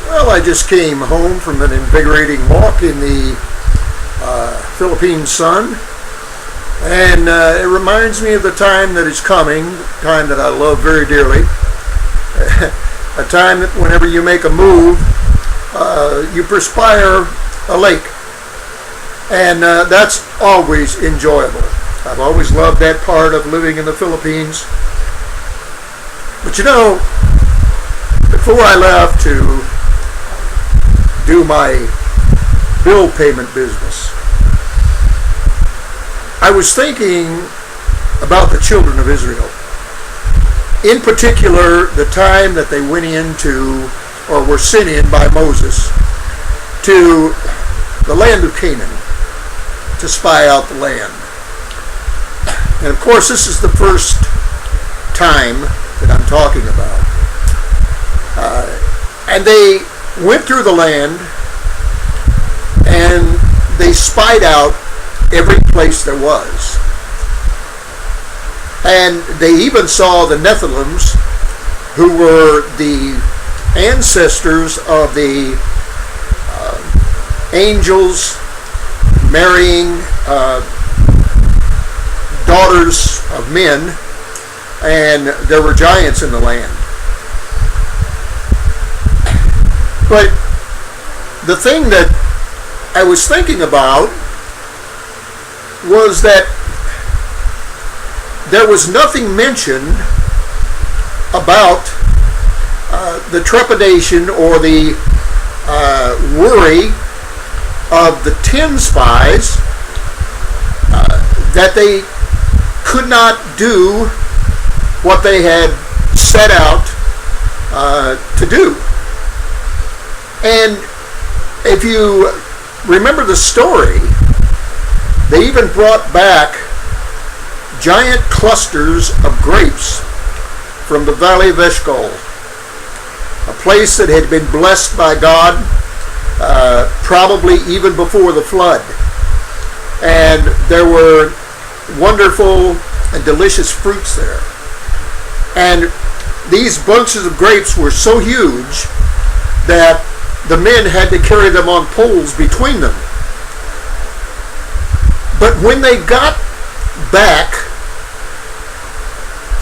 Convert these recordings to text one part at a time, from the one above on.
Well, I just came home from an invigorating walk in the Philippine sun, and it reminds me of the time that is coming, a time that I love very dearly, a time that whenever you make a move, you perspire a lake, and that's always enjoyable. I've always loved that part of living in the Philippines. But you know, before I left to do my bill payment business, I was thinking about the children of Israel. In particular, the time that they went into, or were sent in by Moses, to the land of Canaan, to spy out the land. And of course, this is the first time that I'm talking about. And they went through the land, and they spied out every place there was. And they even saw the Nephilims, who were the ancestors of the angels marrying daughters of men, and there were giants in the land. But the thing that I was thinking about was that there was nothing mentioned about the trepidation or the worry of the 10 spies that they could not do what they had set out to do. And if you remember the story, they even brought back giant clusters of grapes from the Valley of Eshcol, a place that had been blessed by God probably even before the flood. And there were wonderful and delicious fruits there. And these bunches of grapes were so huge that the men had to carry them on poles between them. But when they got back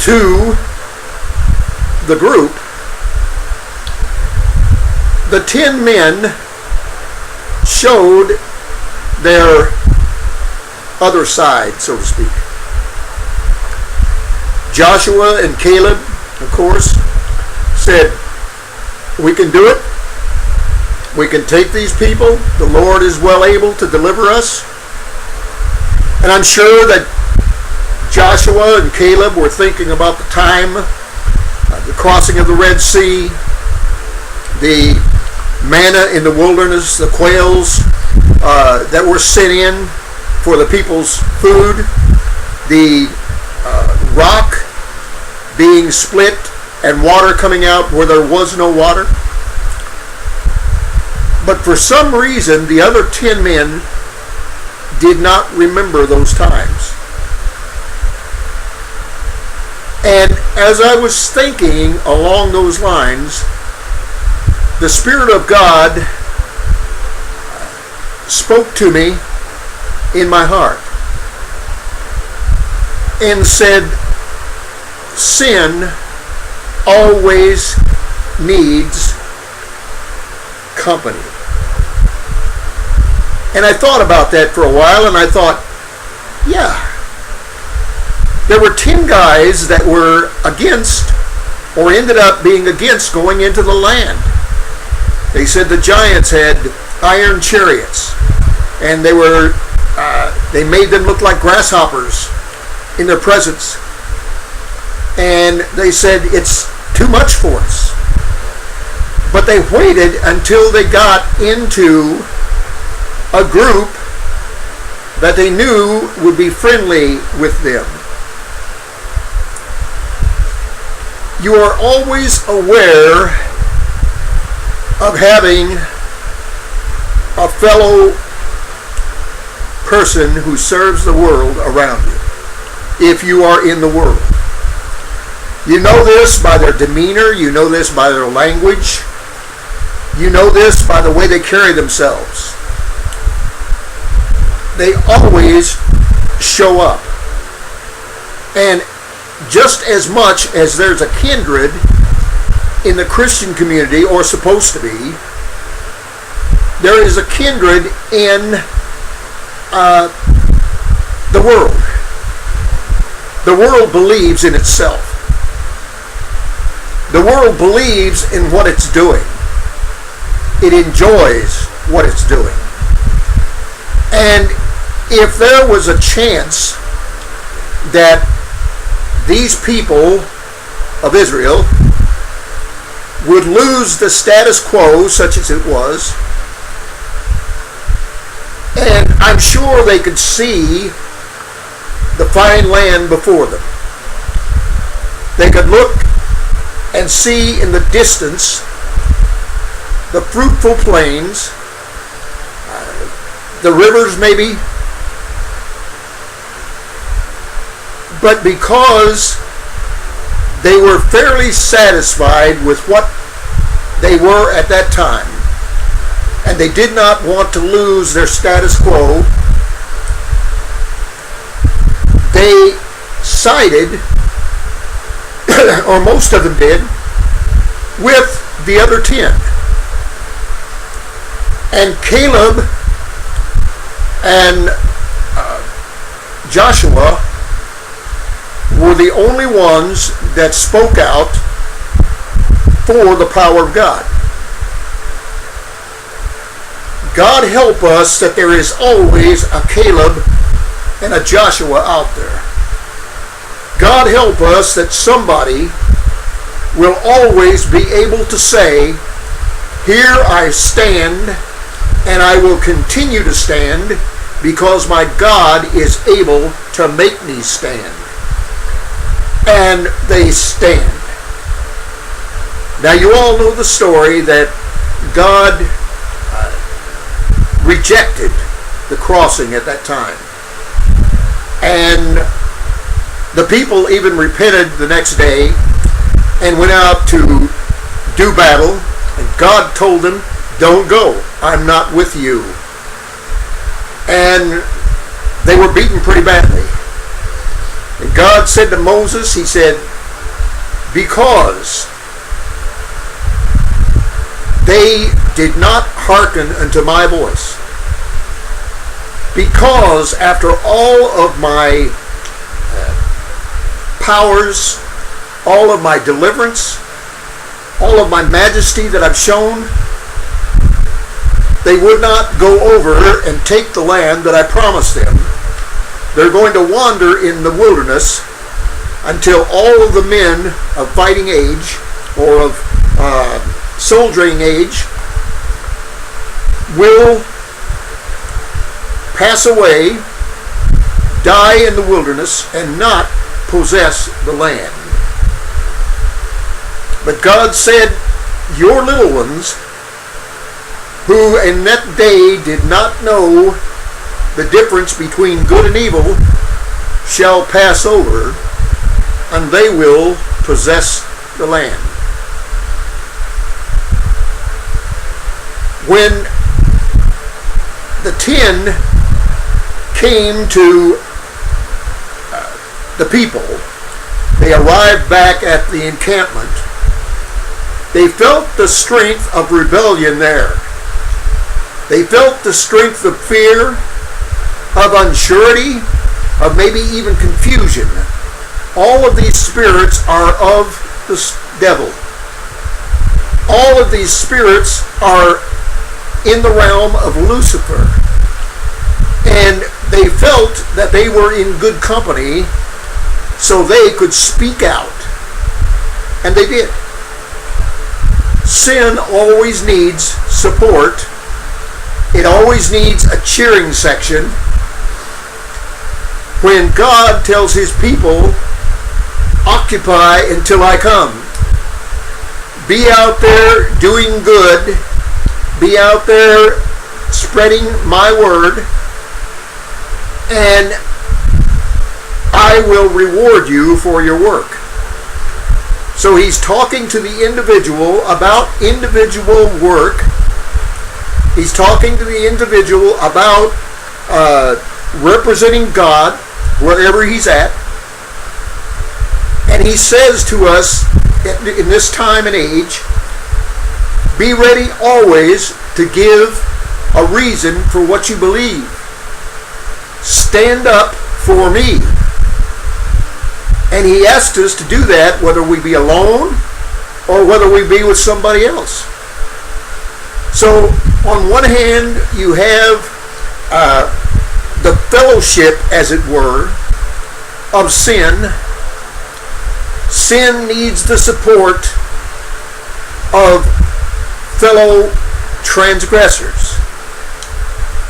to the group, the 10 men showed their other side, so to speak. Joshua and Caleb, of course, said, "We can do it. We can take these people. The Lord is well able to deliver us." And I'm sure that Joshua and Caleb were thinking about the time, the crossing of the Red Sea, the manna in the wilderness, the quails that were sent in for the people's food, the rock being split and water coming out where there was no water. But for some reason, the other 10 men did not remember those times. And as I was thinking along those lines, the Spirit of God spoke to me in my heart and said, sin always needs company. And I thought about that for a while, and I thought, yeah, there were 10 guys that were against, or ended up being against, going into the land. They said the giants had iron chariots, and they made them look like grasshoppers in their presence. And they said, it's too much for us. But they waited until they got into a group that they knew would be friendly with them. You are always aware of having a fellow person who serves the world around you, if you are in the world. You know this by their demeanor, you know this by their language, You know this by the way they carry themselves. They always show up. And just as much as there's a kindred in the Christian community, or supposed to be, there is a kindred in the world. The world believes in itself. The world believes in what it's doing. It enjoys what it's doing. And if there was a chance that these people of Israel would lose the status quo, such as it was, and I'm sure they could see the fine land before them. They could look and see in the distance the fruitful plains, the rivers maybe, but because they were fairly satisfied with what they were at that time, and they did not want to lose their status quo, they sided, or most of them did, with the other 10. And Caleb and Joshua were the only ones that spoke out for the power of God. God help us that there is always a Caleb and a Joshua out there. God help us that somebody will always be able to say, here I stand, and I will continue to stand, because my God is able to make me stand. And they stand. Now you all know the story that God rejected the crossing at that time. And the people even repented the next day and went out to do battle. And God told them, don't go. I'm not with you. And they were beaten pretty badly. And God said to Moses, he said, because they did not hearken unto my voice, because after all of my powers, all of my deliverance, all of my majesty that I've shown, they would not go over and take the land that I promised them. They're going to wander in the wilderness until all of the men of fighting age, or of soldiering age, will pass away, die in the wilderness, and not possess the land. But God said, your little ones, who in that day did not know the difference between good and evil, shall pass over, and they will possess the land. When the 10 came to the people, they arrived back at the encampment. They felt the strength of rebellion there. They felt the strength of fear, of unsurety, of maybe even confusion. All of these spirits are of the devil. All of these spirits are in the realm of Lucifer. And they felt that they were in good company, so they could speak out. And they did. Sin always needs support. It always needs a cheering section. When God tells his people, occupy until I come. Be out there doing good. Be out there spreading my word. And I will reward you for your work. So he's talking to the individual about individual work. He's talking to the individual about representing God wherever he's at. And he says to us in this time and age, be ready always to give a reason for what you believe. Stand up for me. And he asks us to do that whether we be alone or whether we be with somebody else. So on one hand, you have the fellowship, as it were, of sin. Sin needs the support of fellow transgressors.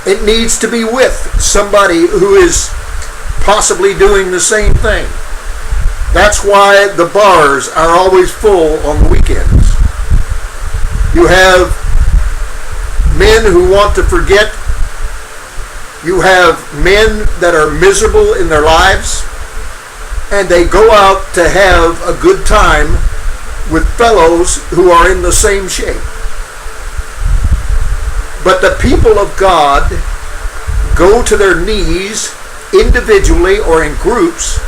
It needs to be with somebody who is possibly doing the same thing. That's why the bars are always full on the weekends. You have men who want to forget. You have men that are miserable in their lives, and they go out to have a good time with fellows who are in the same shape. But the people of God go to their knees individually or in groups,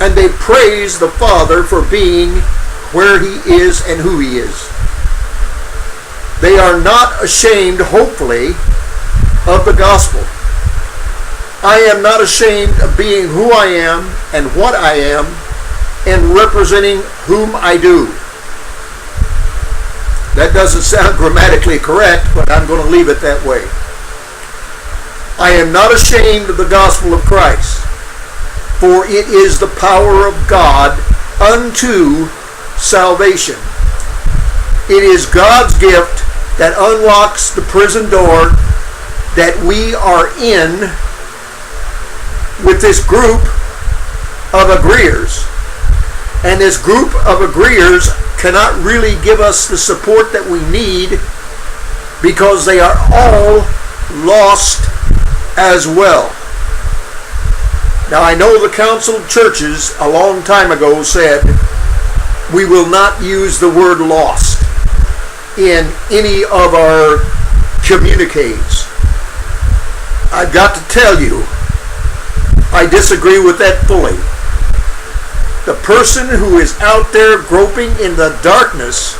and they praise the Father for being where he is and who he is. They are not ashamed, hopefully, of the gospel. I am not ashamed of being who I am and what I am and representing whom I do. That doesn't sound grammatically correct, but I'm going to leave it that way. I am not ashamed of the gospel of Christ, for it is the power of God unto salvation. It is God's gift that unlocks the prison door that we are in with this group of agreeers. And this group of agreeers cannot really give us the support that we need because they are all lost as well. Now, I know the Council of Churches a long time ago said we will not use the word lost in any of our communiques. I've got to tell you, I disagree with that fully. The person who is out there groping in the darkness,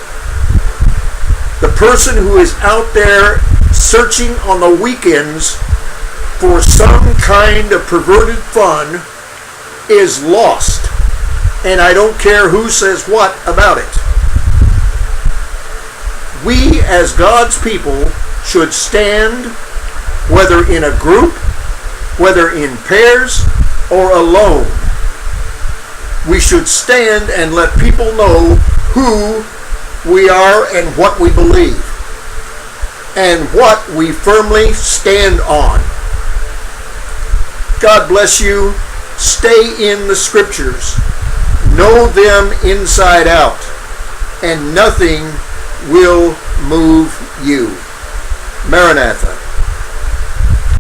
the person who is out there searching on the weekends for some kind of perverted fun is lost. And I don't care who says what about it. We as God's people should stand, whether in a group, whether in pairs or alone. We should stand and let people know who we are and what we believe and what we firmly stand on. God bless you. Stay in the scriptures. Know them inside out, and nothing will move you. Maranatha.